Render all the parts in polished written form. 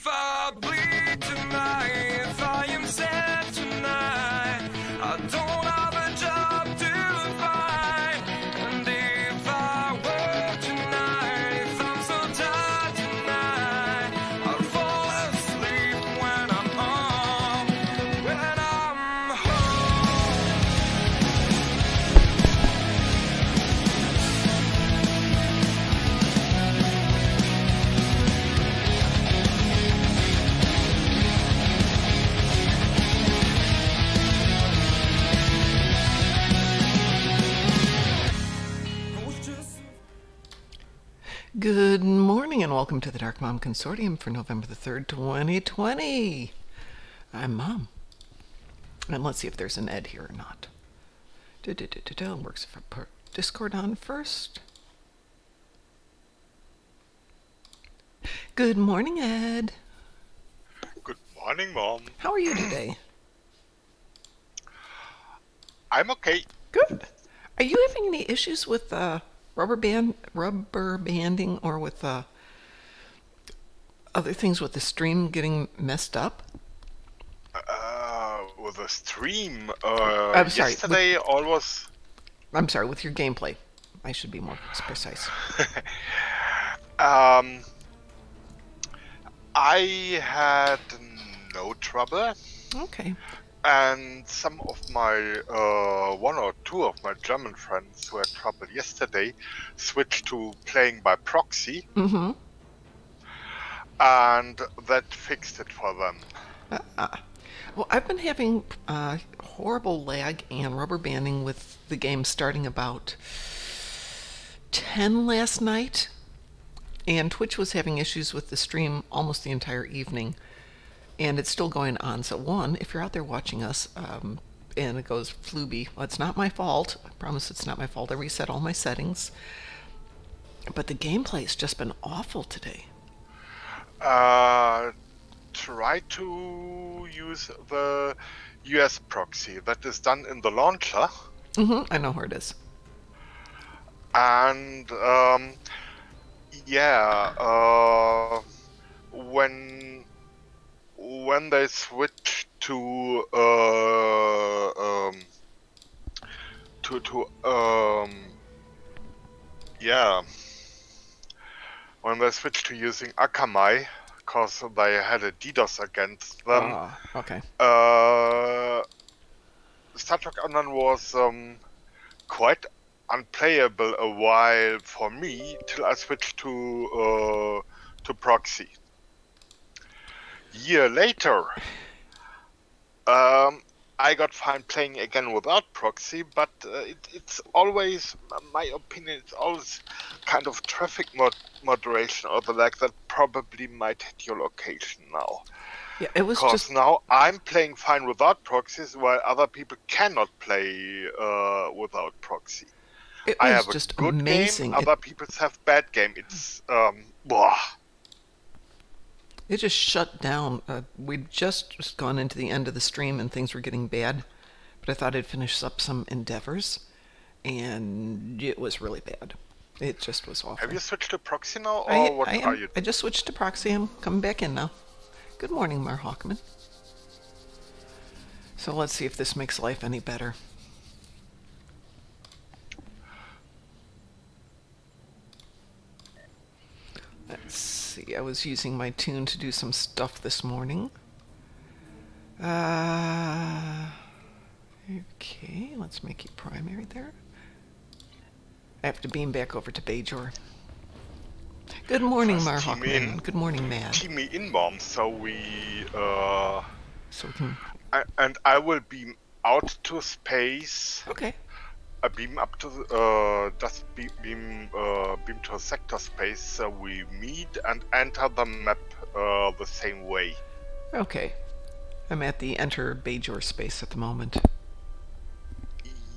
if I bleed tonight, if I am sad tonight, I don't have a job to find. And if I work tonight, if I'm so tired tonight, I'll fall asleep when I'm home, when I'm home. Good morning and welcome to the Darkmom Consortium for November the 3rd, 2020. I'm Mom. And let's see if there's an Ed here or not. Works if I put Discord on first. Good morning, Ed. Good morning, Mom. How are you today? I'm okay. Good. Are you having any issues with rubber banding or with other things with the stream getting messed up? With the stream, I'm sorry, yesterday almost... I'm sorry, with your gameplay. I should be more precise. I had no trouble. Okay. And some of my, one or two of my German friends who had trouble yesterday switched to playing by proxy. Mm-hmm. And that fixed it for them. Well, I've been having horrible lag and rubber banding with the game starting about 10 last night. And Twitch was having issues with the stream almost the entire evening. And it's still going on. So one, if you're out there watching us and it goes flooby, well, it's not my fault. I promise it's not my fault. I reset all my settings. But the gameplay's just been awful today. Try to use the US proxy. That is done in the launcher. Mm-hmm. I know where it is. And when they switch to when they switch to using Akamai, because they had a DDoS against them. Okay. Star Trek Online was quite unplayable a while for me till I switched to proxy. Year later, I got fine playing again without proxy, but it's always, my opinion, it's always kind of traffic moderation or the like that probably might hit your location now. Yeah, it was Because just now I'm playing fine without proxies, while other people cannot play without proxy. it I was have just a good amazing. game, other people have bad game. It's It just shut down. We'd just gone into the end of the stream and things were getting bad, but I thought I'd finish up some endeavors, and it was really bad. It just was awful. Have you switched to proxy now, or what are you? I just switched to proxy. I'm coming back in now. Good morning, Mar Hawkman. So let's see if this makes life any better. Let's see, I was using my tune to do some stuff this morning. Okay, let's make you primary there. I have to beam back over to Bajor. Good morning, Mar Hawkman. Good morning, Mad. Team me in, Mom, so we So we can... and I will beam out to space. Okay. I beam up to just beam to sector space, so we meet and enter the map the same way. Okay. I'm at the enter Bajor space at the moment.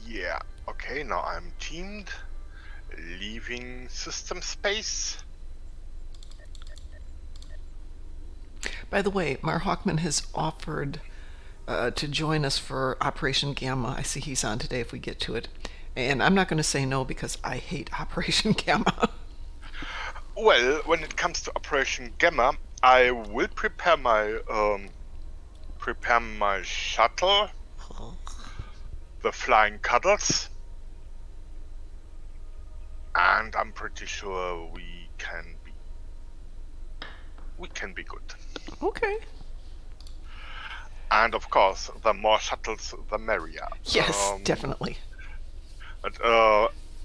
Yeah. Okay. Now I'm teamed, leaving system space. By the way, Mar Hawkman has offered to join us for Operation Gamma. I see he's on today if we get to it. And I'm not going to say no because I hate Operation Gamma. Well, when it comes to Operation Gamma, I will prepare my shuttle, the Flying Cuddles, and I'm pretty sure we can be good. Okay. And of course, the more shuttles, the merrier. Yes, definitely. But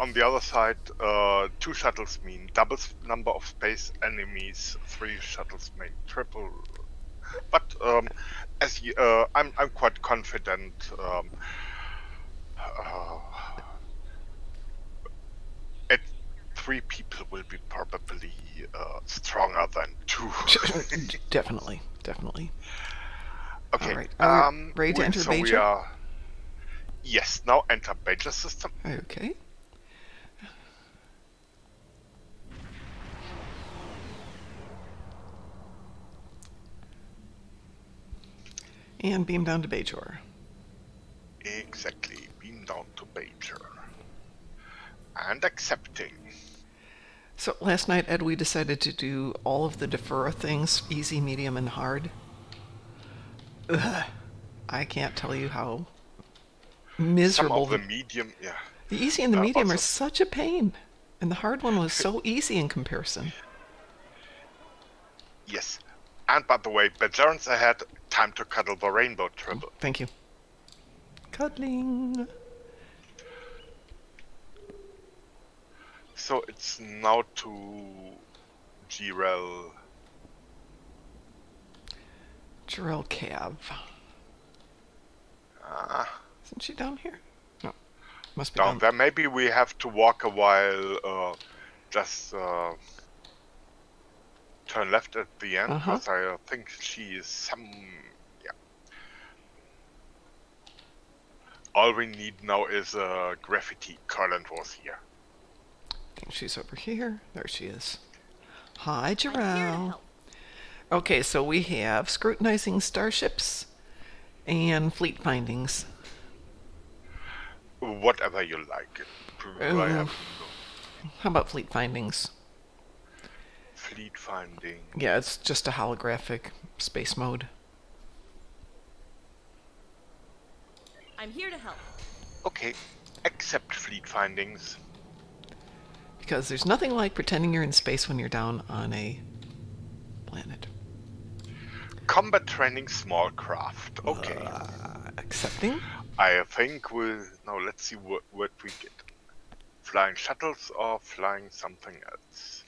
on the other side, 2 shuttles mean double number of space enemies. 3 shuttles mean triple. But I'm quite confident. At 3 people will be probably stronger than 2. Definitely, definitely. Okay. All right. Are we ready to enter so Bajor? we are. Yes. Now enter Bajor system. Okay. And beam down to Bajor. Exactly. Beam down to Bajor. And accepting. So last night, Ed, we decided to do all of the defer things, easy, medium, and hard. Ugh. I can't tell you how miserable. Some of the medium, yeah. The easy and the medium also, are such a pain. And the hard one was so easy in comparison. Yes. And by the way, Bajorans ahead, time to cuddle the rainbow triple. Thank you. Cuddling. So it's now to Jirel. Jarell Cav. Isn't she down here? No. Must be Down there. Maybe we have to walk a while, just turn left at the end, because I think she is some... yeah. All we need now is a graffiti. Curland was here. I think she's over here. There she is. Hi, Jarell. Okay, so we have scrutinizing starships and fleet findings. Whatever you like. How about fleet findings? Fleet finding. Yeah, it's just a holographic space mode. I'm here to help. Okay, accept fleet findings. Because there's nothing like pretending you're in space when you're down on a planet. Combat training small craft. Okay. Accepting? I think we'll... Now let's see what we get. Flying shuttles or flying something else?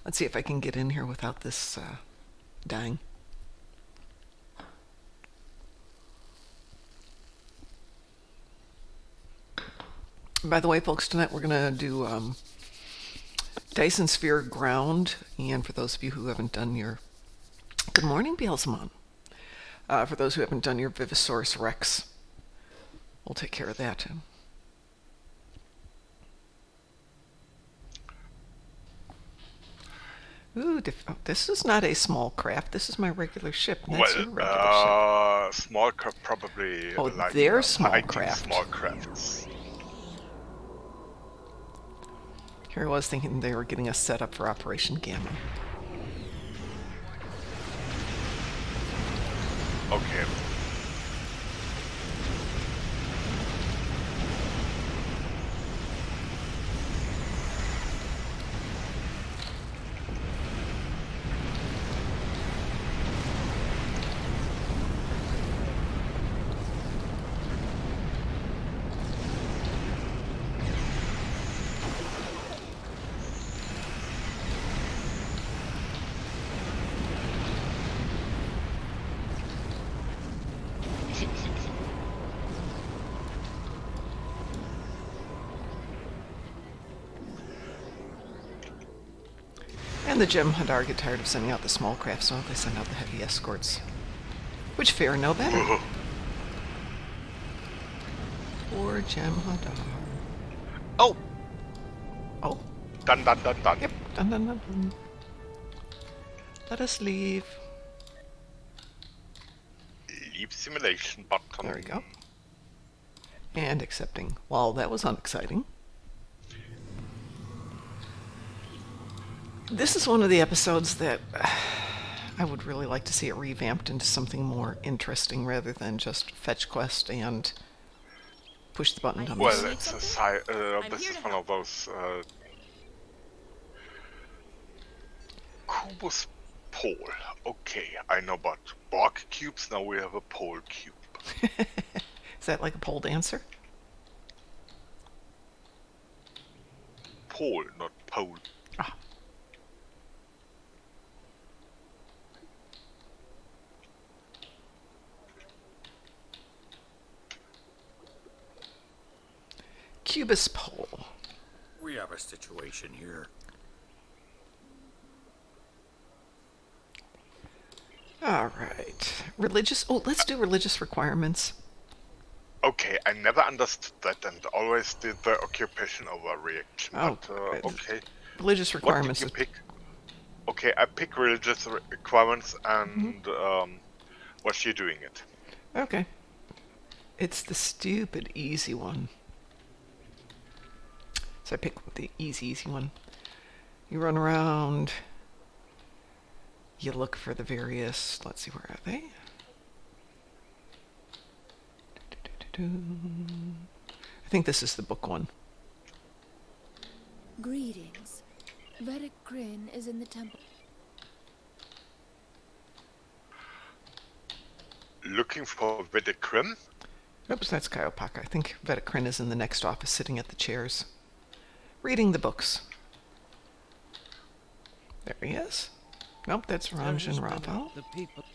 Let's see if I can get in here without this dying. By the way, folks, tonight we're going to do Dyson Sphere Ground. And for those of you who haven't done your... Good morning, Beelzemon. For those who haven't done your Vivisaurus Rex, we'll take care of that. Ooh, this is not a small craft. This is my regular ship. That's your regular ship. Small craft probably. Oh, like they're small craft. Small crafts. Here I was thinking they were getting us set up for Operation Gamma. Okay. And the Gem Hadar get tired of sending out the small craft, so they send out the heavy escorts. Which fare no better. Poor Gem Hadar. Oh! Oh. Done. Yep, done. Let us leave. Leave simulation button. There we go. And accepting. Well, that was unexciting. This is one of the episodes that I would really like to see it revamped into something more interesting rather than just fetch quest and push the button to Well, Well, Need it's a something? this here is to one help. of those Cubus pole. Okay, I know about block cubes. Now we have a pole cube. Is that like a pole dancer? Pole, not pole. Ah. Cubus pole. We have a situation here. All right. Religious. Oh, let's do religious requirements. Okay, I never understood that and always did the occupation overreaction. Oh, But okay, Religious what did requirements. you pick? Okay, I pick religious requirements and was she doing it? Okay. It's the stupid easy one. So I pick the easy one. You run around. You look for the various. Let's see, where are they? I think this is the book one. Greetings. Vedic Grin is in the temple. Looking for Vedekrim? Oops, that's Kaiopaka. I think Vedekrin is in the next office sitting at the chairs. Reading the books. There he is. Nope, that's Ranjan Raval. The people.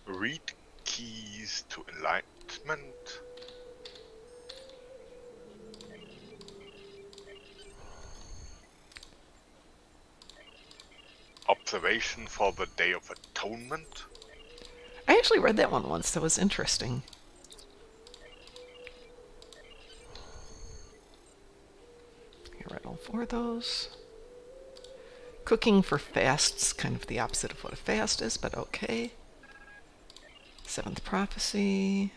Read keys to enlightenment. Observation for the Day of Atonement. I actually read that one once. That was interesting. I read all 4 of those. Cooking for fasts, kind of the opposite of what a fast is, but okay. 7th Prophecy.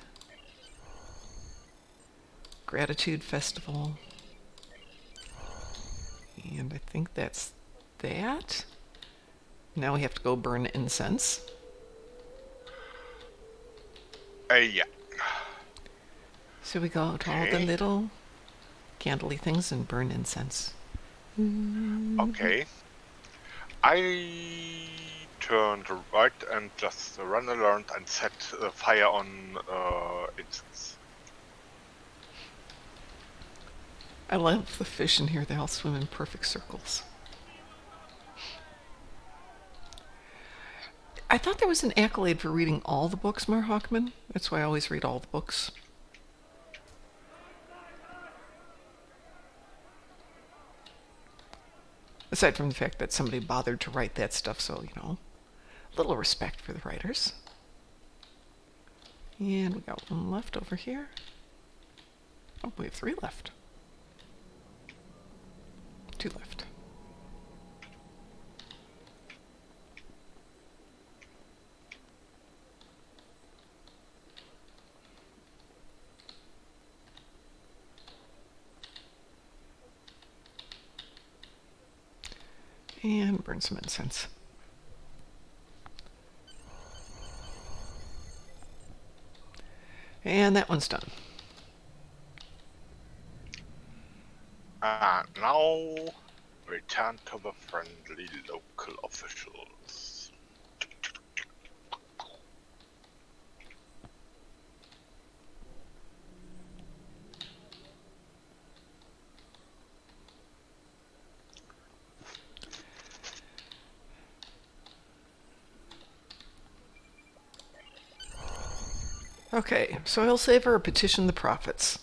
Gratitude Festival. And I think that's that. Now we have to go burn incense. Yeah. So we go to all the Okay. little candly things and burn incense. Okay. I turned right and just run alert and set fire on incense. I love the fish in here. They all swim in perfect circles. I thought there was an accolade for reading all the books, Mar Hawkman. That's why I always read all the books. Aside from the fact that somebody bothered to write that stuff, so, you know, a little respect for the writers. And we got 1 left over here. Oh, we have 3 left. 2 left. And burn some incense. And that one's done. Now return to the friendly local officials. Okay, soil saver or petition the prophets?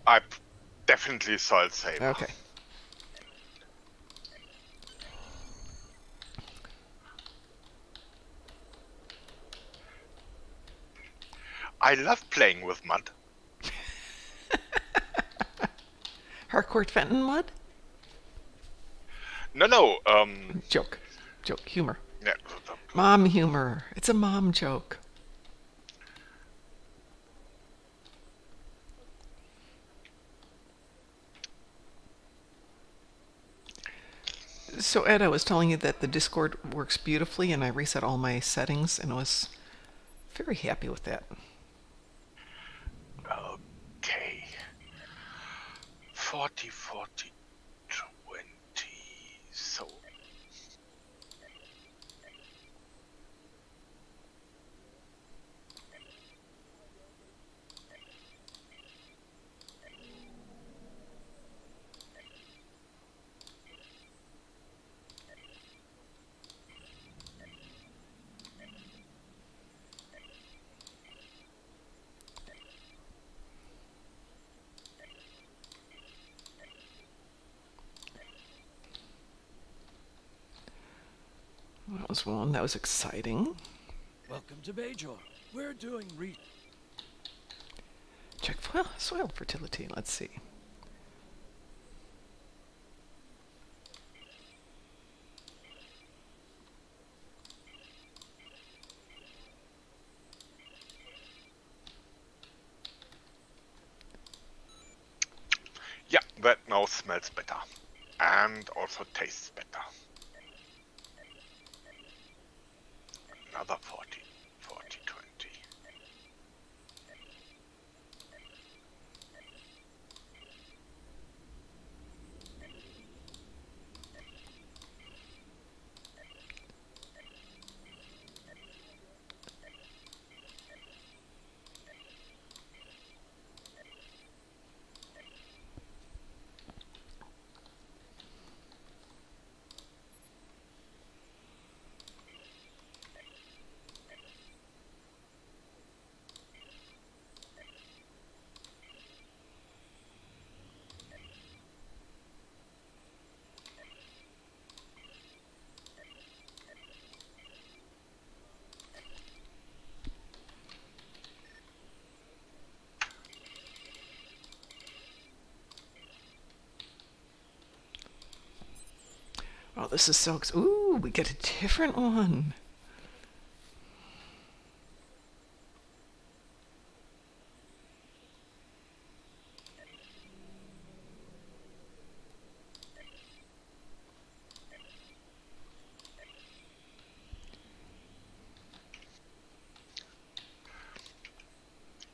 I definitely soil saver. Okay. I love playing with mud. Harcourt Fenton mud? No, Joke. Joke. Humor. yeah, Mom humor. It's a mom joke. So Ed, I was telling you that the Discord works beautifully, and I reset all my settings, and I was very happy with that. Okay. 40, 40, 20. So. That was one. That was exciting. Welcome to Bajor. We're doing Check soil fertility. Let's see. Yeah, that now smells better. And also tastes better. Another 40, 40, 20. Oh, this is so ooh, we get a different one.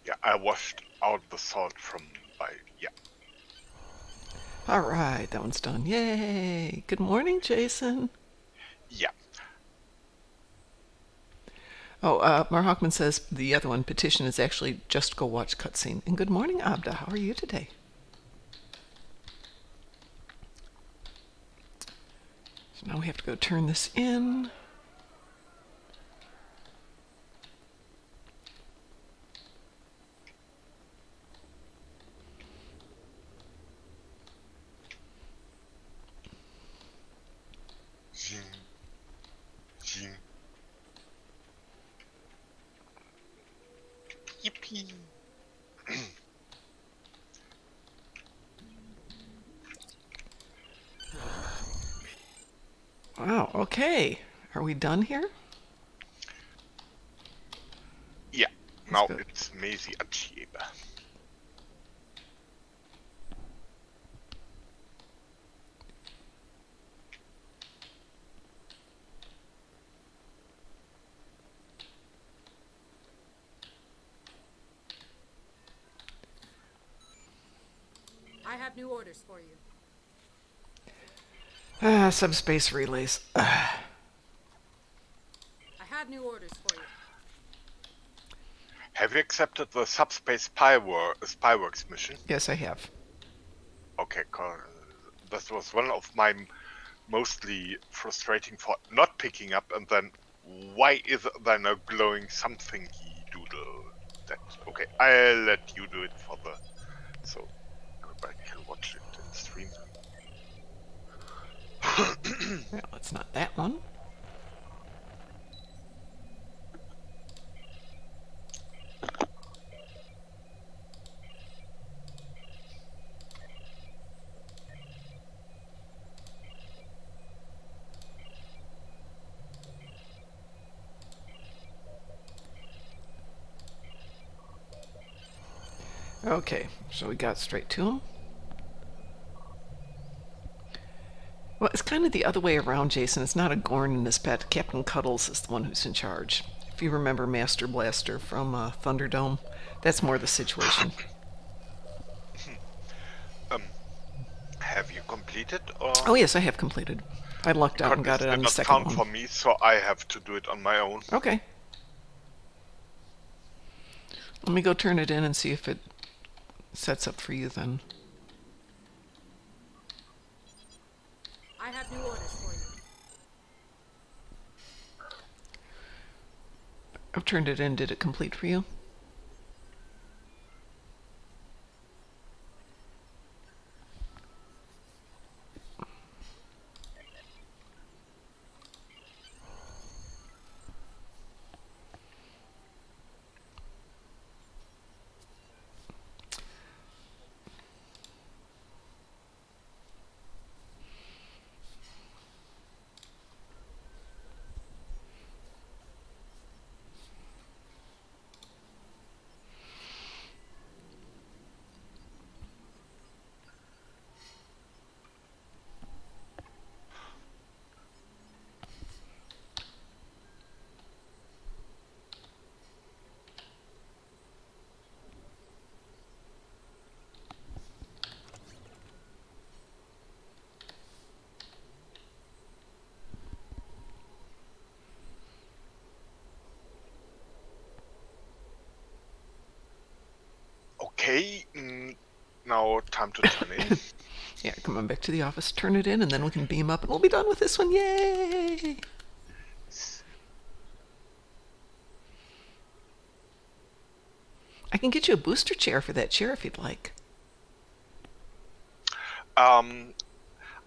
Yeah, I washed out the salt from yeah. All right, that one's done. Yay! Good morning, Jason. Yeah. Oh, Mar Hockman says the other one, petition, is actually just go watch cutscene. And good morning, Abda. How are you today? So now we have to go turn this in. Zing. Zing. Yippee. Wow, okay. Are we done here? Yeah, now go. it's Maisie Achieba. I have new orders for you. Subspace relays. I have new orders for you. Have you accepted the subspace spyworks mission? Yes, I have. Okay, that was one of my mostly frustrating for not picking up, and then why is there no glowing something doodle? That okay, I'll let you do it for the so I can watch it in stream. Well, it's not that one. Okay, so we got straight to him. Well, it's kind of the other way around, Jason. It's not a Gorn and his pet. Captain Cuddles is the one who's in charge. If you remember Master Blaster from Thunderdome, that's more the situation. Have you completed? Or? Oh yes, I have completed. I lucked out and got it on the second count one. for me, so I have to do it on my own. Okay. Let me go turn it in and see if it sets up for you then. I have new orders for you. I've turned it in. Did it complete for you? Okay, now time to turn in. Yeah, come on back to the office, turn it in, and then we can beam up, and we'll be done with this one. Yay! I can get you a booster chair for that chair if you'd like. I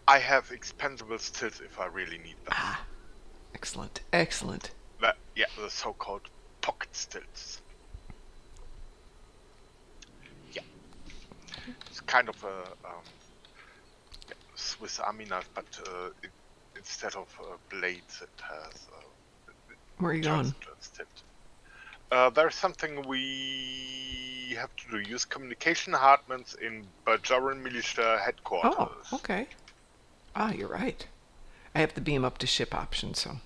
have expendable stilts if I really need them. Ah, excellent, excellent. Yeah, the so-called pocket stilts. Yeah, it's kind of a Swiss Army knife, but instead of blades, it has. Where are you going? There's something we have to do. Use communication hardments in Bajoran militia headquarters. Oh, okay. Ah, you're right. I have the beam up to ship option, so.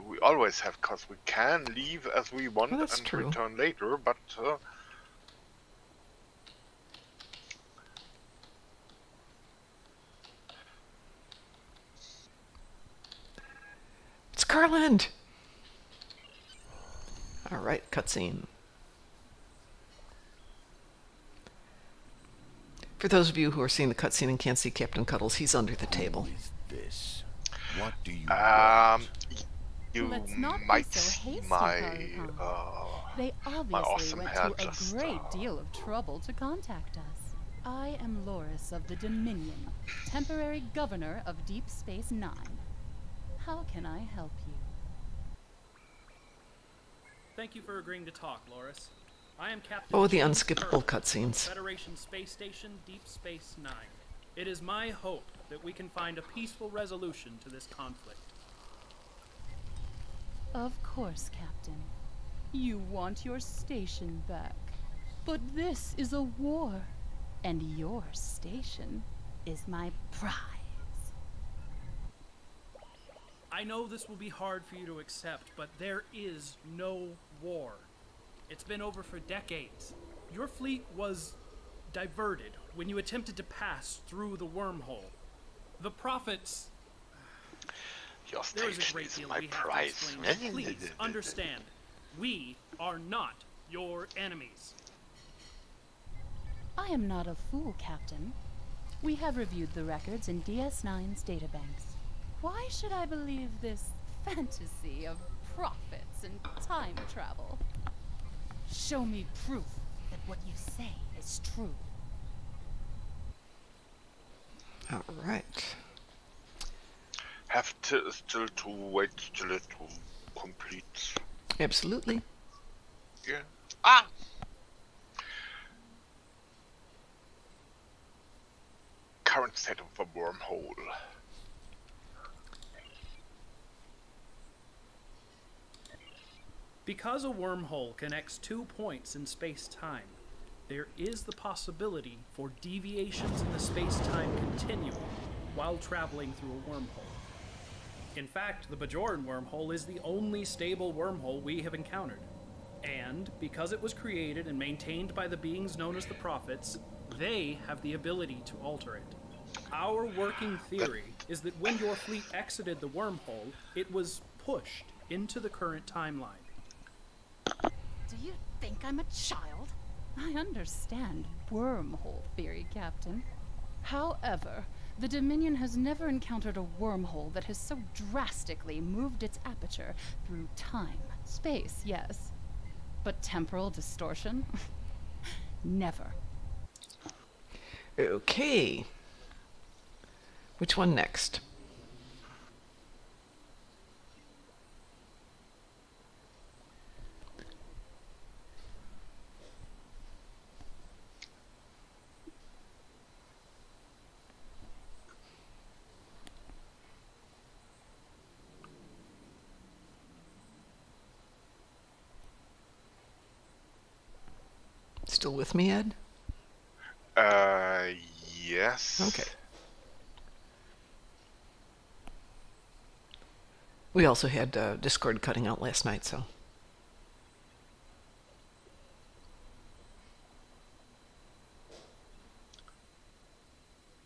We always have, because we can leave as we want Oh, that's and true. return later, but It's Carland! Alright, cutscene. For those of you who are seeing the cutscene and can't see Captain Cuddles, he's under the table. Who is this? What do you you Let's not be might so see hasty, my Carl. They my obviously awesome went hair to a just, great deal of trouble to contact us. I am Loris of the Dominion, temporary governor of Deep Space Nine. How can I help you? Thank you for agreeing to talk, Loris. I am Captain Oh, the James unskippable Kirk, cutscenes. Federation Space Station, Deep Space Nine. It is my hope that we can find a peaceful resolution to this conflict. Of course, Captain. You want your station back. But this is a war, and your station is my prize. I know this will be hard for you to accept, but there is no war. It's been over for decades. Your fleet was diverted when you attempted to pass through the wormhole. The Prophets... Your There is a station great is deal my we have to prize. explain. Please understand, we are not your enemies. I am not a fool, Captain. We have reviewed the records in DS9's databanks. Why should I believe this fantasy of prophets and time travel? Show me proof that what you say is true. Alright. Have to still to wait till it to complete. Absolutely. Yeah. Ah! Current state of the wormhole. Because a wormhole connects 2 points in space-time, there is the possibility for deviations in the space-time continuum. while traveling through a wormhole. In fact, the Bajoran wormhole is the only stable wormhole we have encountered. And because it was created and maintained by the beings known as the Prophets, they have the ability to alter it. Our working theory is that when your fleet exited the wormhole, it was pushed into the current timeline. Do you think I'm a child? I understand wormhole theory, Captain. However, the Dominion has never encountered a wormhole that has so drastically moved its aperture through time. Space, yes. But temporal distortion? Never. Okay. Which one next? Still with me, Ed? Yes. Okay. We also had Discord cutting out last night, so.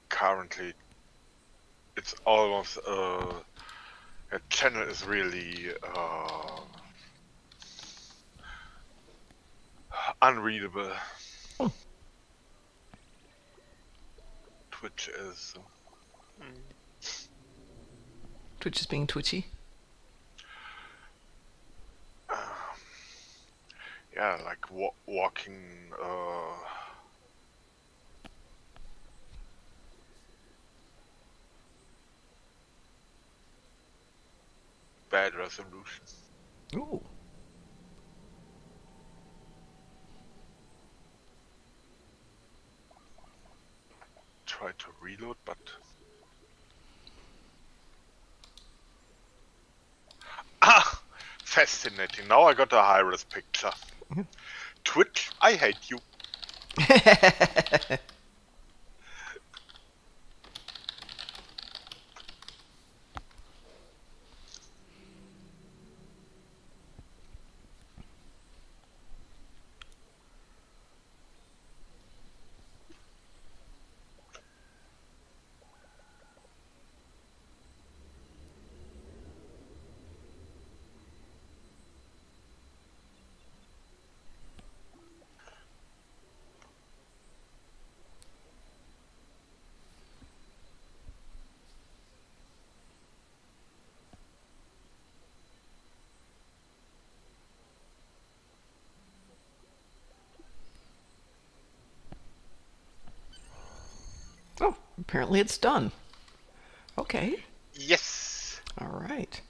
Currently, it's almost a channel is really unreadable. Oh. Twitch is. Twitch is being twitchy. Yeah, like walking. Bad resolution. Ooh. Try to reload, but fascinating. Now I got a high-res picture. Twitch, I hate you. Oh, apparently it's done. Okay. Yes. All right.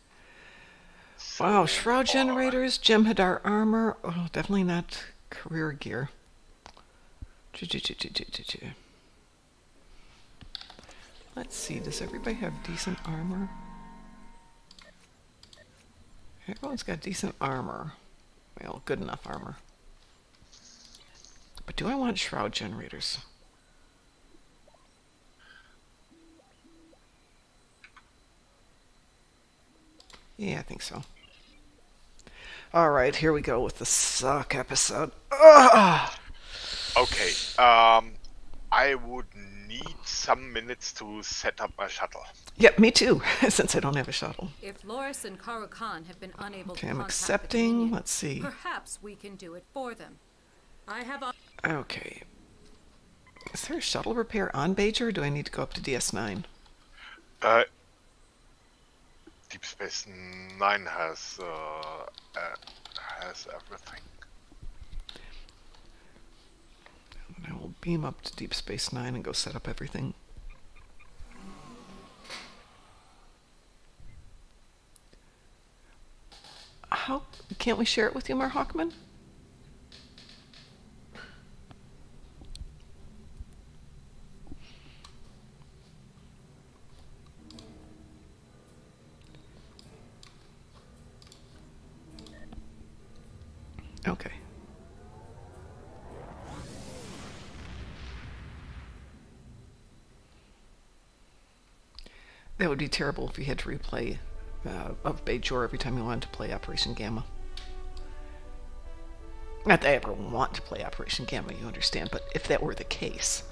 Wow, shroud generators, Gem Hadar armor. Oh, definitely not career gear. Let's see, does everybody have decent armor? Everyone's got decent armor. Well, good enough armor. But do I want shroud generators? Yeah, I think so. All right, here we go with the suck episode. Ugh! Okay, I would need some minutes to set up my shuttle. Yep, me too, since I don't have a shuttle. If Loris and Karakan have been unable Okay, to I'm contact the accepting. Dominion, Let's see. perhaps we can do it for them. I have a... Okay. Is there a shuttle repair on Bajor, or do I need to go up to DS9? Deep Space Nine has everything. And I will beam up to Deep Space Nine and go set up everything. How can't we share it with you, Mar Hawkman? Okay. That would be terrible if you had to replay of Bajor every time you wanted to play Operation Gamma. Not that I ever want to play Operation Gamma, you understand, but if that were the case.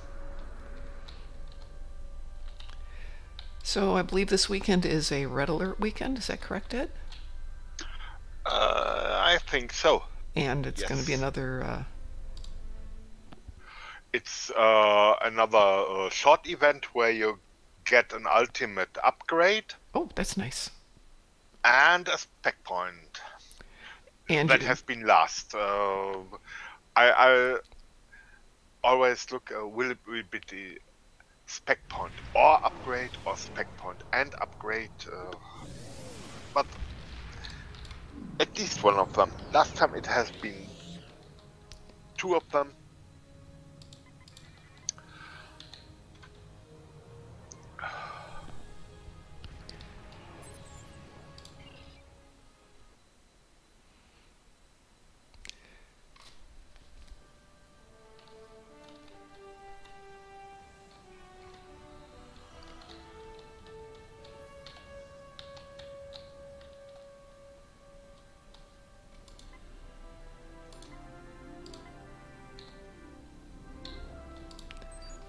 So I believe this weekend is a Red Alert weekend, is that correct, Ed? I think so. And it's Yes. going to be another... It's another short event where you get an ultimate upgrade Oh, that's nice. and a spec point. And That you- has been last. I always look, will it be the spec point or upgrade or spec point and upgrade? But at least one of them. Last time it has been two of them.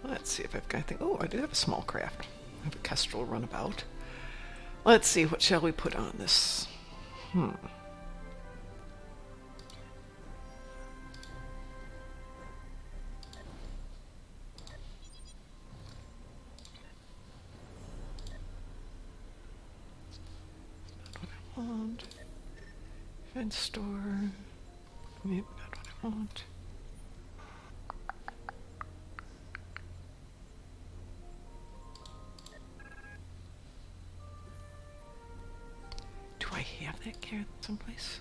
Let's see if I've got anything. Oh, I do have a small craft. I have a Kestrel runabout. Let's see, what shall we put on this? Not what I want. Event store. Maybe not what I want. Do I have that carrot someplace?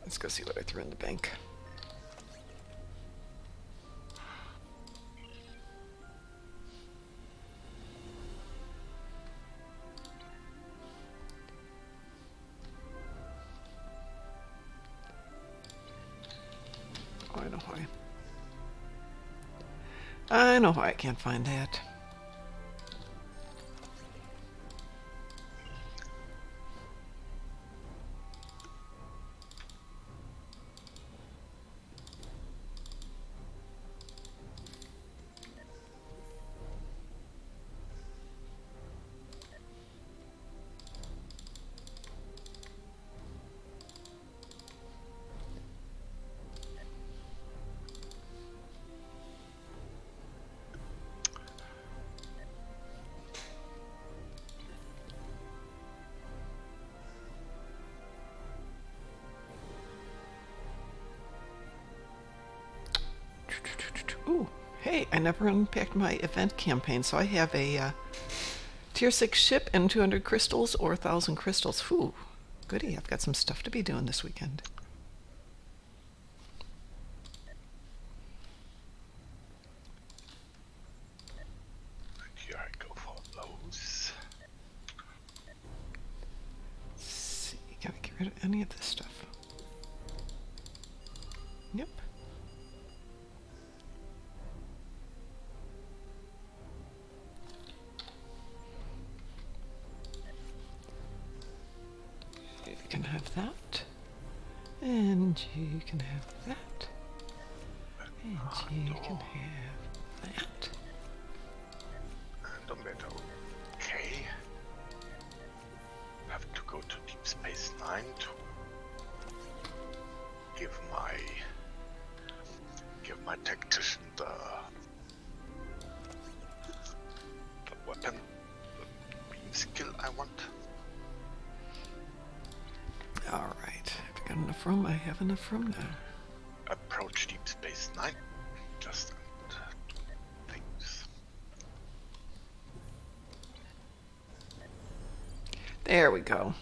Let's go see what I threw in the bank. Oh, I know why. I know why I can't find that. Ooh, hey, I never unpacked my event campaign, so I have a tier 6 ship and 200 crystals or 1,000 crystals. Whew, goody, I've got some stuff to be doing this weekend. Here I go for those. Let's see, can I get rid of any of this stuff? Yep. You can have that, and you can have that, and you can have that. Don't matter. Okay. Have to go to Deep Space Nine to give my tactician the weapon, the beam skill I want. All right, I've got enough room. I have enough room now. Approach Deep Space Nine. Just do things. There we go.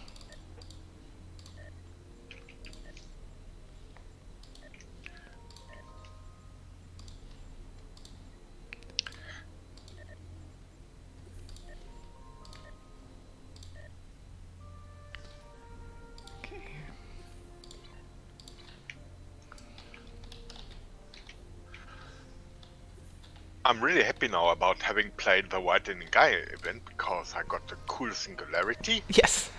I'm really happy now about having played the Widening Guy event because I got the cool singularity. Yes.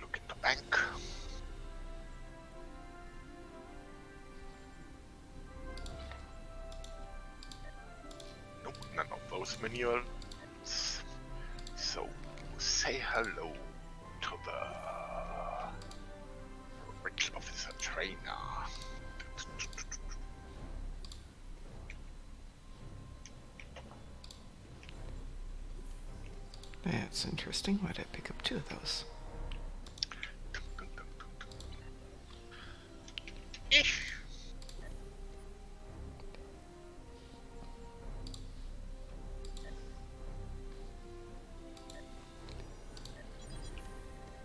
Look at the bank. Nope, none of those manuals. So, say hello to the rich officer trainer. That's interesting. Why did I pick up 2 of those? Ish.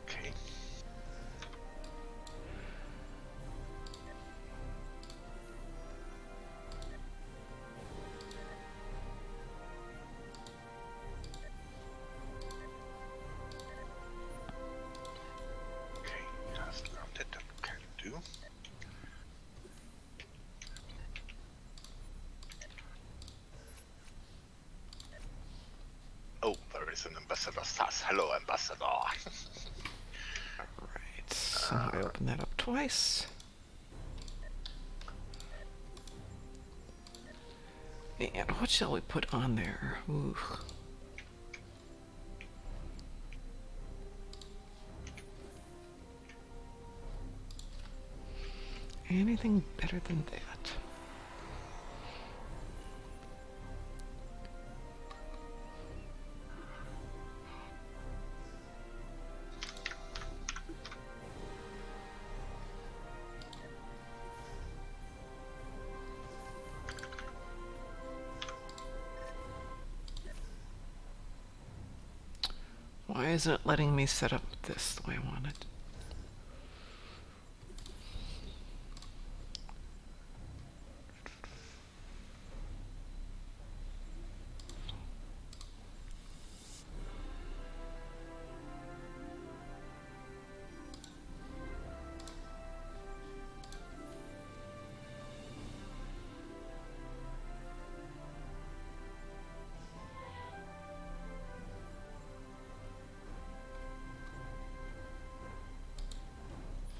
Okay. Okay, just around it, that can do. Oh, there is an ambassador SAS. Hello, ambassador. Right. So I open that up twice. And what shall we put on there? Ooh. Anything better than that? Why isn't it letting me set up this the way I want it?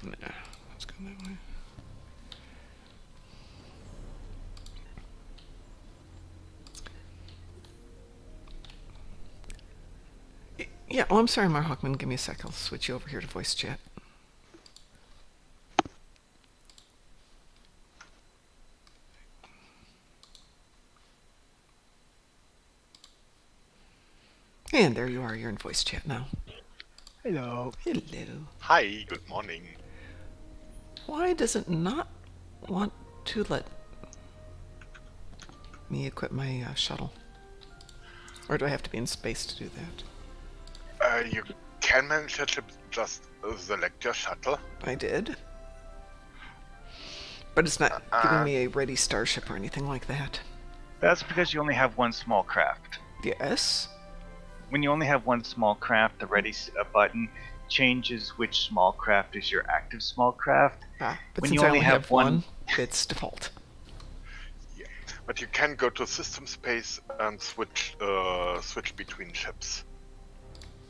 Nah, let's go that way. Yeah, oh, I'm sorry, Mar Hawkman. Give me a sec. I'll switch you over here to voice chat. And there you are. You're in voice chat now. Hello. Hello. Hi, good morning. Why does it not want to let me equip my shuttle? Or do I have to be in space to do that? You can manage to just select your shuttle. I did. But it's not giving me a ready starship or anything like that. That's because you only have one small craft. Yes? When you only have one small craft, the ready button changes which small craft is your active small craft. But when since you I only have one, it's default. Yeah, but you can go to system space and switch between ships,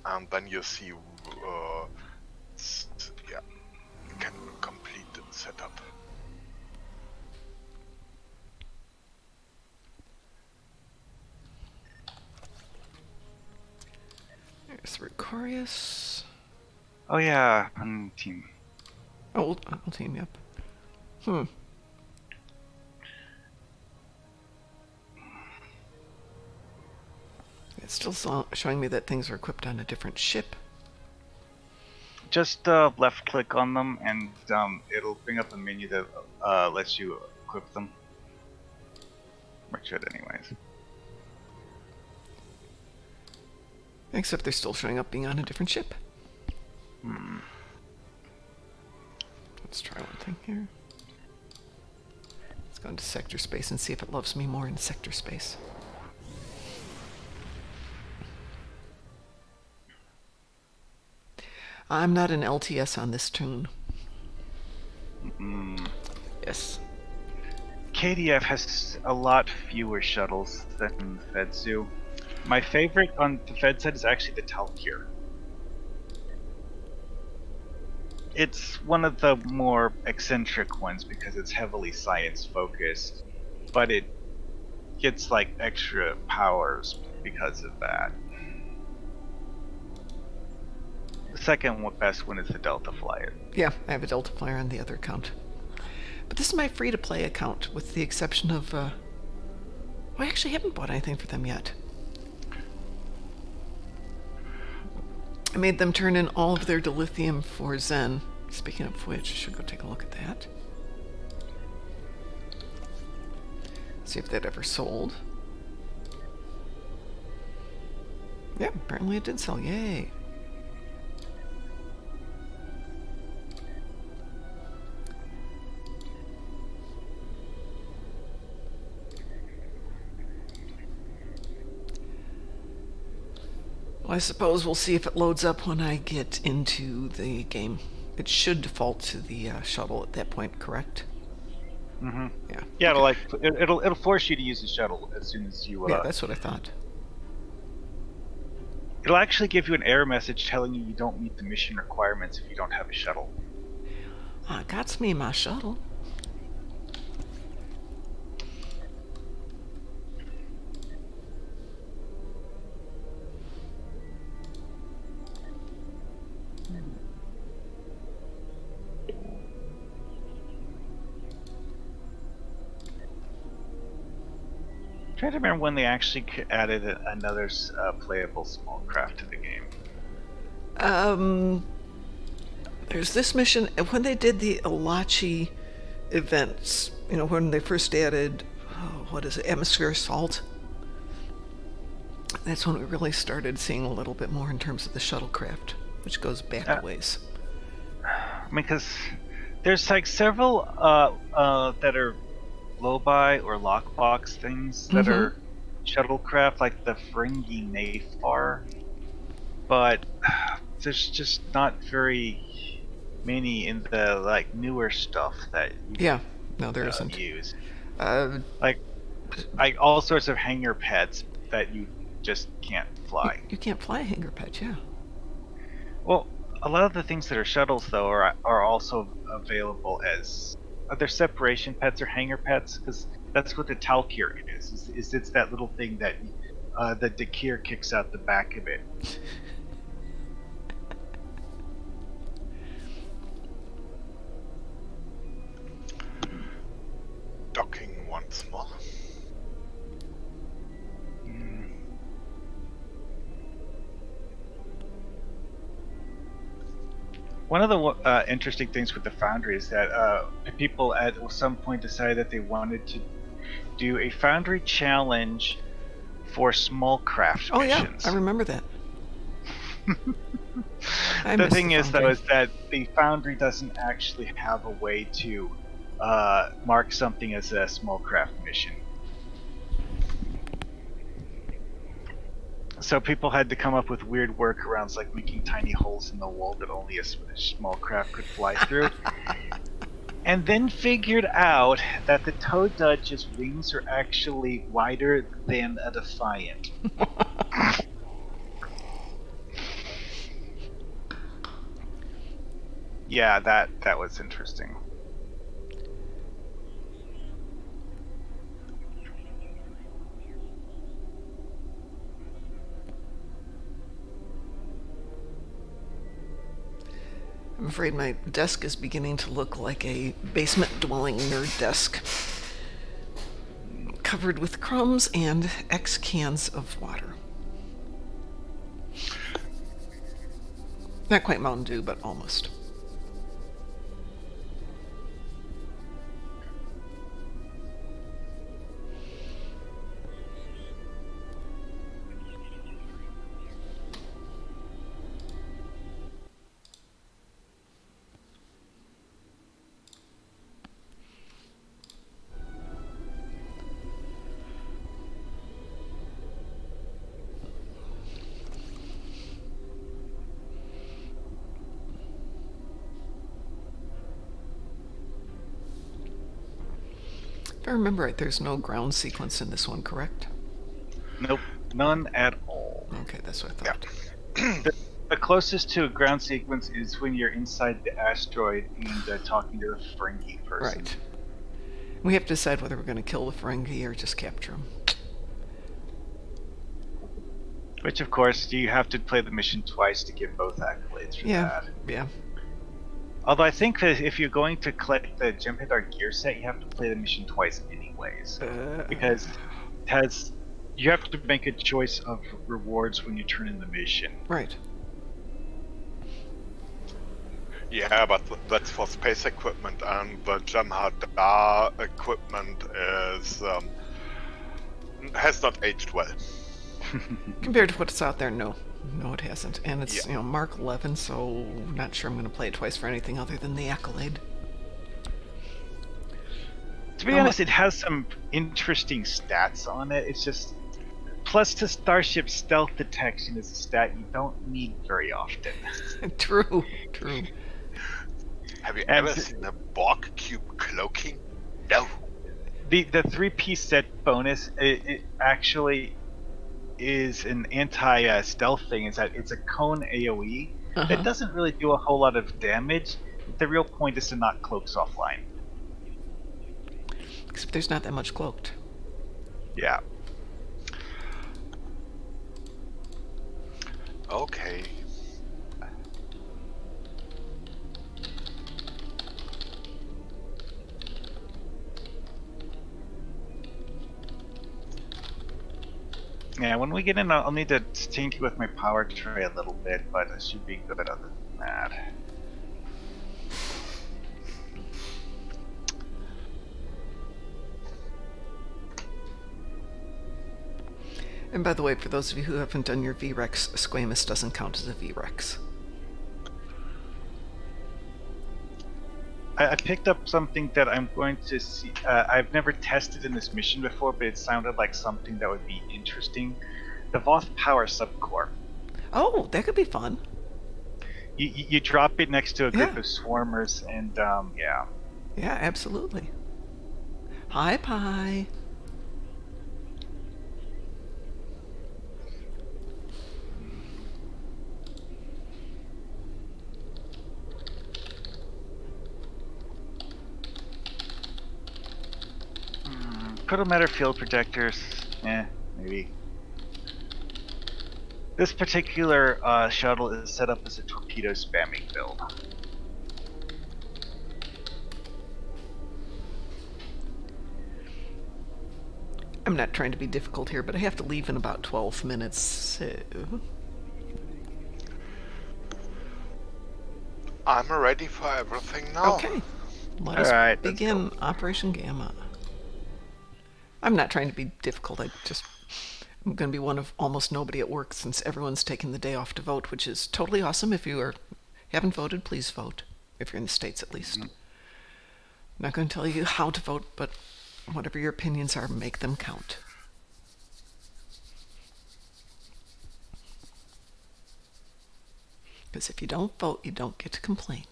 and then you see, yeah, you can complete the setup. There's Ricorius. oh yeah, on team. Oh, I'll team you up. It's still showing me that things are equipped on a different ship. Just left click on them and it'll bring up a menu that lets you equip them. Or should anyways. Except they're still showing up being on a different ship. Let's try one thing here. Let's go into sector space and see if it loves me more in sector space. I'm not an LTS on this tune. Yes. KDF has a lot fewer shuttles than the Feds do. My favorite on the Fed side is actually the Talkir. It's one of the more eccentric ones because it's heavily science focused, but it gets like extra powers because of that. The second best one is the Delta Flyer. Yeah, I have a Delta Flyer on the other account. But this is my free-to-play account, with the exception of, well, I actually haven't bought anything for them yet. I made them turn in all of their dilithium for Zen. Speaking of which, I should go take a look at that. See if that ever sold. Yeah, apparently it did sell. Yay! Well, I suppose we'll see if it loads up when I get into the game. It should default to the shuttle at that point, correct? Mm-hmm. Yeah. Yeah, it'll force you to use the shuttle as soon as you. Yeah, that's what I thought. It'll actually give you an error message telling you don't meet the mission requirements if you don't have a shuttle. I got me my shuttle. I'm trying to remember when they actually added another playable small craft to the game. There's this mission, when they did the Alachi events, you know, when they first added, what is it, atmosphere assault, that's when we really started seeing a little bit more in terms of the shuttlecraft, which goes back a ways. I mean, because there's like several that are blow-by or lockbox things that are shuttlecraft, like the Ferengi Nafar, but there's just not very many in the like newer stuff that you there isn't. Use. Like all sorts of hangar pets that you just can't fly. You can't fly a hangar pet, yeah. Well, a lot of the things that are shuttles though are also available as either separation pets or hangar pets, because that's what the Talkir is. It's that little thing that the Dakir kicks out the back of it. Docking once more. One of the interesting things with the Foundry is that people at some point decided that they wanted to do a Foundry challenge for small craft missions. Yeah, I remember that. The thing is, though, is that the Foundry doesn't actually have a way to mark something as a small craft mission. So people had to come up with weird workarounds, like making tiny holes in the wall that only a small craft could fly through. And then figured out that the Toad Dudge's wings are actually wider than a Defiant. Yeah, that was interesting. I'm afraid my desk is beginning to look like a basement-dwelling nerd desk, covered with crumbs and X cans of water. Not quite Mountain Dew, but almost. I remember right, there's no ground sequence in this one, correct? Nope, none at all. Okay, that's what I thought. The closest to a ground sequence is when you're inside the asteroid and talking to the Ferengi person. Right. We have to decide whether we're going to kill the Ferengi or just capture them. Which, of course, you have to play the mission twice to get both accolades for that. Yeah. Although I think that if you're going to collect the Jem'Hadar gear set, you have to play the mission twice anyways. Because you have to make a choice of rewards when you turn in the mission. Right. Yeah, but that's for space equipment, and the Jem'Hadar equipment has not aged well. Compared to what's out there, no. No, it hasn't. And it's, Mark 11, so not sure I'm going to play it twice for anything other than the accolade. To be honest, it has some interesting stats on it. It's just... Plus to Starship stealth detection is a stat you don't need very often. True. Have you ever seen a Borg cube cloaking? No. The 3-piece set bonus, it actually is an anti-stealth thing. Is that it's a cone AoE that doesn't really do a whole lot of damage. The real point is to knock cloaks offline. Except there's not that much cloaked. Yeah. Okay. Yeah, when we get in, I'll need to tinker with my power tray a little bit, but it should be good other than that. And by the way, for those of you who haven't done your VREX, squamous doesn't count as a VREX. I picked up something that I'm going to see. I've never tested in this mission before, but it sounded like something that would be interesting. The Voth Power Subcore. Oh, that could be fun. You drop it next to a group of swarmers, and yeah. Yeah, absolutely. Hi, Pie. Protomatter field projectors, maybe. This particular shuttle is set up as a torpedo spamming build. I'm not trying to be difficult here, but I have to leave in about 12 minutes, so... I'm ready for everything now. Okay. Let us begin Operation Gamma. I'm not trying to be difficult, I'm going to be one of almost nobody at work since everyone's taken the day off to vote, which is totally awesome. If you haven't voted, please vote. If you're in the States, at least. I'm not going to tell you how to vote, but whatever your opinions are, make them count. Because if you don't vote, you don't get to complain.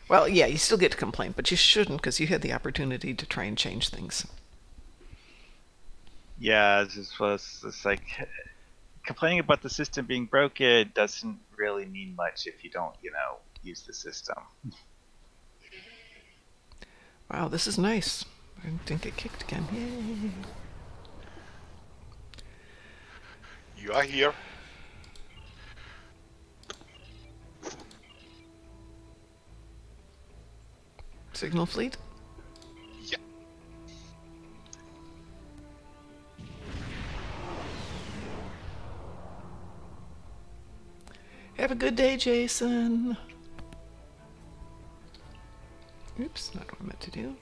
Well, yeah, you still get to complain, but you shouldn't, because you had the opportunity to try and change things. Yeah, it's like complaining about the system being broken doesn't really mean much if you don't, use the system. Wow, this is nice. I didn't get kicked again. Yay! You are here. Signal fleet? Yeah. Have a good day, Jason. Oops, not what I meant to do.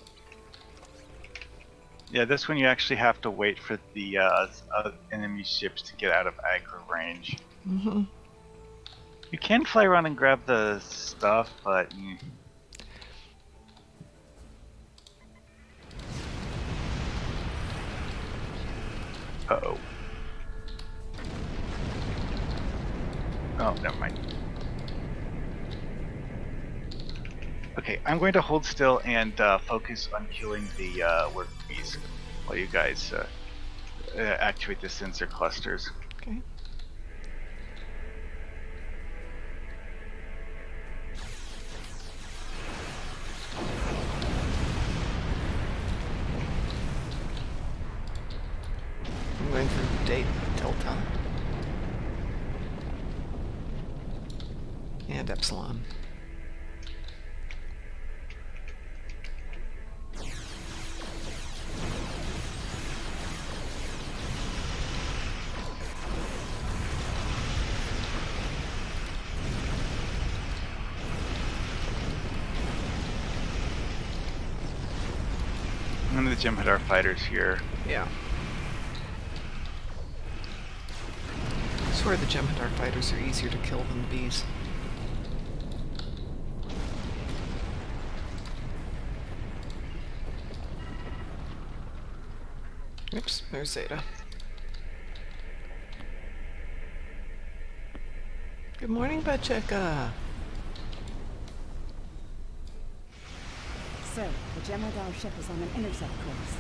Yeah, this one you actually have to wait for the enemy ships to get out of aggro range. Mm-hmm. You can fly around and grab the stuff, but... Uh-oh. Oh, never mind. Okay, I'm going to hold still and focus on killing the work bees while you guys activate the sensor clusters. Okay. I'm going for Delta. And Epsilon. And the Jem'Hadar fighters here. Yeah. I swear the Jem'Hadar fighters are easier to kill than the bees. Oops, there's Zeta. Good morning, Bacheka. Sir, the Jem'Hadar ship is on an intercept course.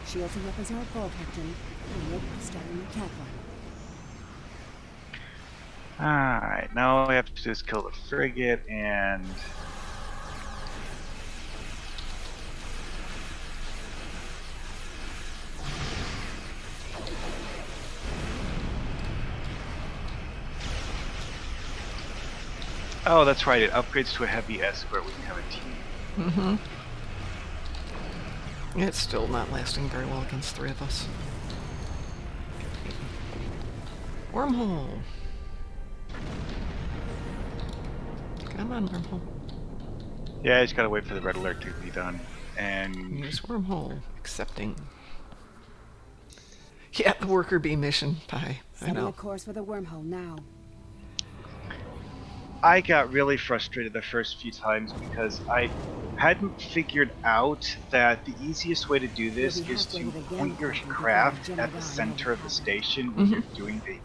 Shields and weapons are at full, Captain. And look for starting the cat one. Alright, now all we have to do is kill the frigate and... Oh, that's right, it upgrades to a heavy escort when you have a team. Mm-hmm. It's still not lasting very well against three of us. Wormhole. Come on, wormhole. Yeah, I just gotta wait for the red alert to be done. And... Use wormhole. Accepting. Yeah, the worker bee mission. Pie. I Setting know. a course for the wormhole now. I got really frustrated the first few times because I hadn't figured out that the easiest way to do this is to point your craft at the center of the station when you're doing the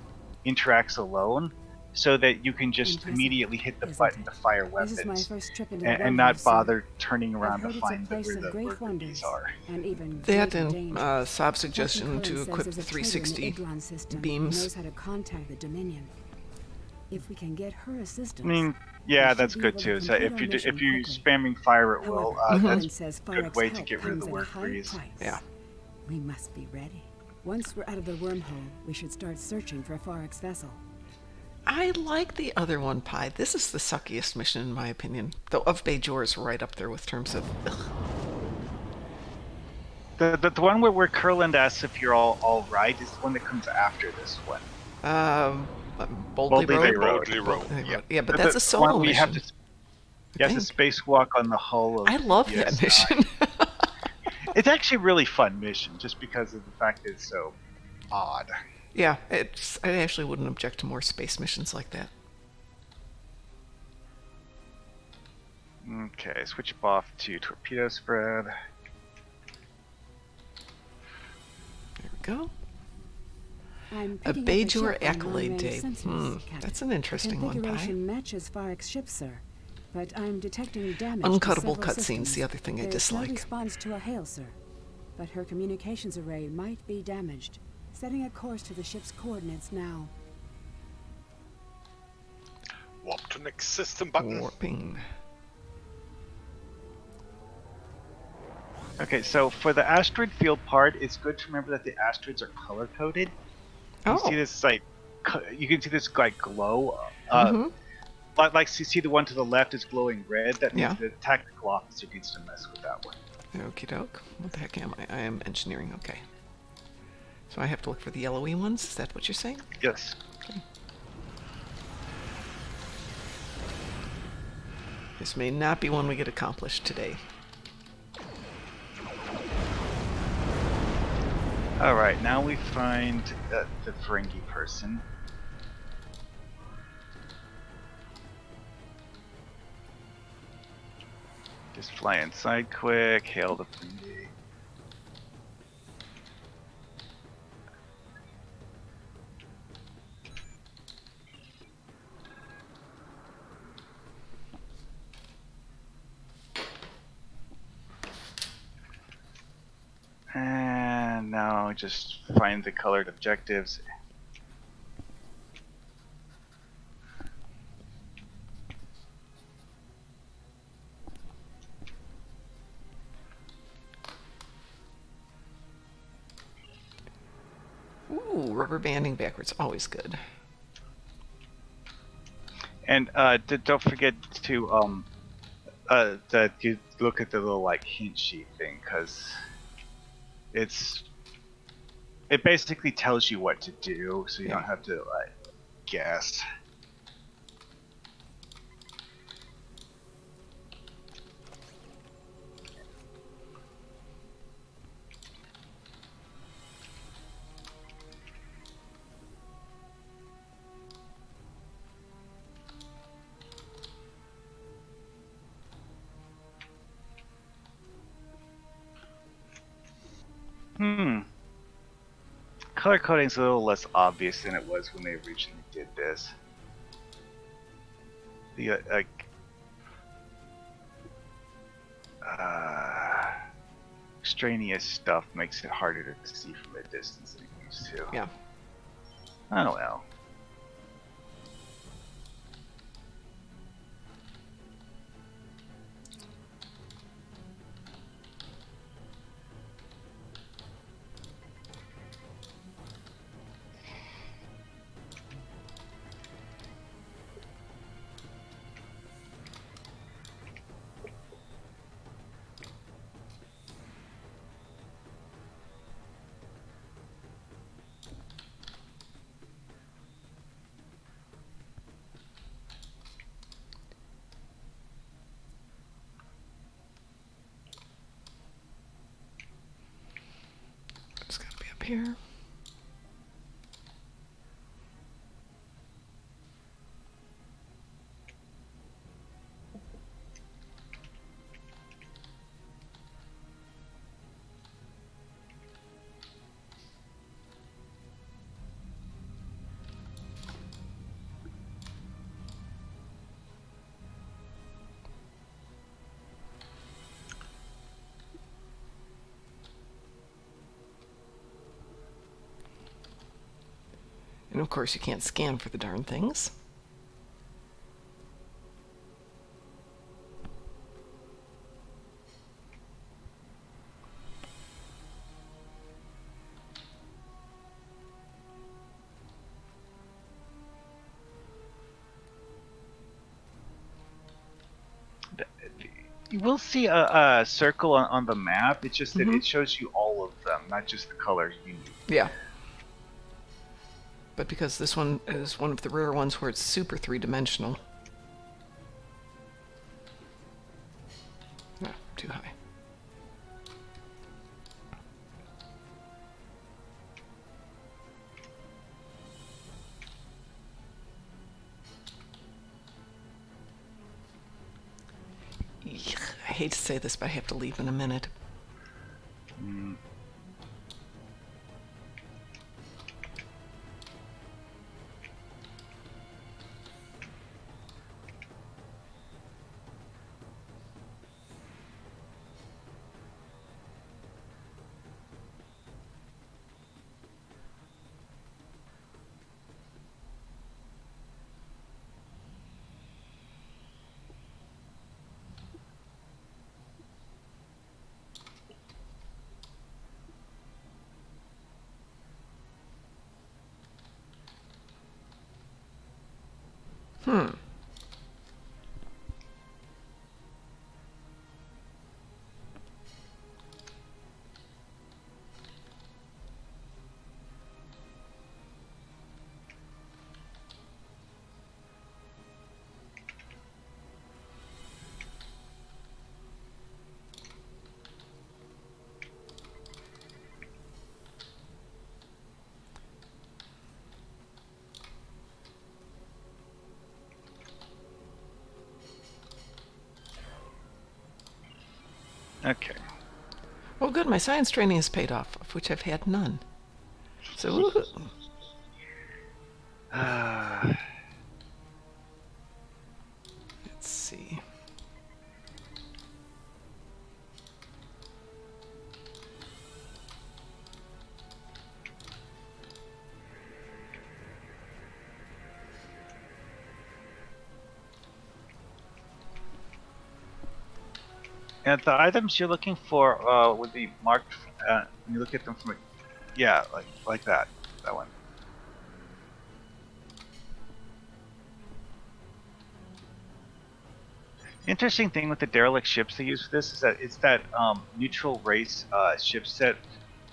interacts alone, so that you can just immediately hit the button to fire weapons and not bother turning around to find where the worker bees are. That and Saab's suggestion to equip the 360 beams. Knows how to contact the Dominion. If we can get her assistance. I mean, yeah, that's good too. So if you're spamming fire at will, that's a good way to get rid of the work breeze. Yeah. We must be ready. Once we're out of the wormhole, we should start searching for a Farex vessel. I like the other one, Pi. This is the suckiest mission in my opinion. Though of Bajor is right up there with terms of The one where Kurland asks if you're all right is the one that comes after this one. Boldly Road. Yeah, but that's a solo mission. You have to spacewalk on the hull of I love that mission. It's actually a really fun mission, just because of the fact that it's so odd. Yeah, I actually wouldn't object to more space missions like that. Okay, switch off to torpedo spread. There we go. A Bajor Accolade Day. That's an interesting one, Pi. Configuration matches Farex ship, sir, but I'm detecting damage. Uncuttable cutscenes, the other thing I dislike. No response to a hail, sir, but her communications array might be damaged. Setting a course to the ship's coordinates now. Warp to next system button. Warping. Okay, so for the asteroid field part, it's good to remember that the asteroids are color coded. You see this you can see this like glow. Like you see the one to the left is glowing red. That means the tactical officer needs to mess with that one. Okie doke. What the heck am I? I am engineering. Okay. So I have to look for the yellowy ones. Is that what you're saying? Yes. Okay. This may not be one we get accomplished today. Alright, now we find the Ferengi person. Just fly inside quick, hail the Ferengi. And now just find the colored objectives. Ooh, rubber banding backwards, always good. And don't forget to that you look at the little like hint sheet thing, because it basically tells you what to do, so you don't have to like guess. Color coding's a little less obvious than it was when they originally did this. The extraneous stuff makes it harder to see from a distance than it used to. Yeah. Oh well. It's gotta be up here. And of course you can't scan for the darn things. You will see a circle on the map. It's just that it shows you all of them, not just the color you need. Yeah. But because this one is one of the rare ones where it's super three-dimensional. No, too high. Eek, I hate to say this, but I have to leave in a minute. Okay. Well, good. My science training has paid off, of which I've had none. So, woohoo. Let's see. And the items you're looking for would be marked when you look at them from a... Yeah, like that. That one. Interesting thing with the derelict ships they use for this is that it's that neutral race ship set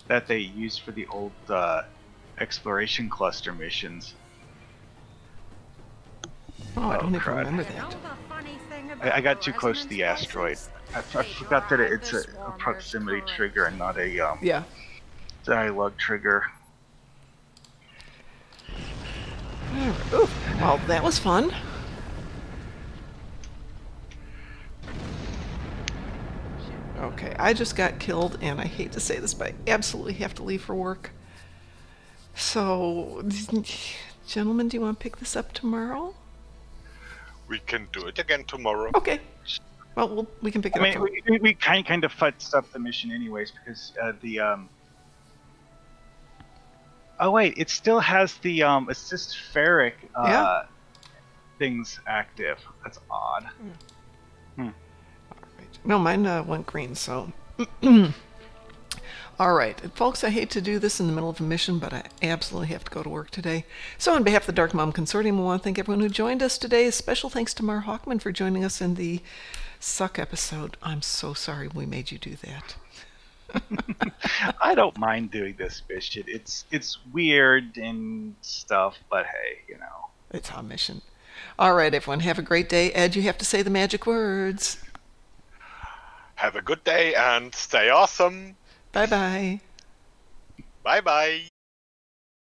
that they used for the old exploration cluster missions. Oh, I don't even crud. remember that. I got too close to the asteroid. I forgot that it's a proximity trigger and not a dialogue trigger. Ooh, well, that was fun. Okay, I just got killed, and I hate to say this, but I absolutely have to leave for work. So, gentlemen, do you want to pick this up tomorrow? We can do it again tomorrow. Okay. Well, we can pick it up. We kind of futzed up the mission anyways because Oh wait, it still has the assist ferric things active. That's odd. All right. No, mine went green, so... All right, folks, I hate to do this in the middle of a mission, but I absolutely have to go to work today. So on behalf of the Darkmom Consortium, I want to thank everyone who joined us today. Special thanks to Mar Hawkman for joining us in the Suck episode. I'm so sorry we made you do that. I don't mind doing this mission. It's weird and stuff, but hey, you know. It's our mission. All right, everyone, have a great day. Ed, you have to say the magic words. Have a good day and stay awesome. Bye-bye. Bye-bye.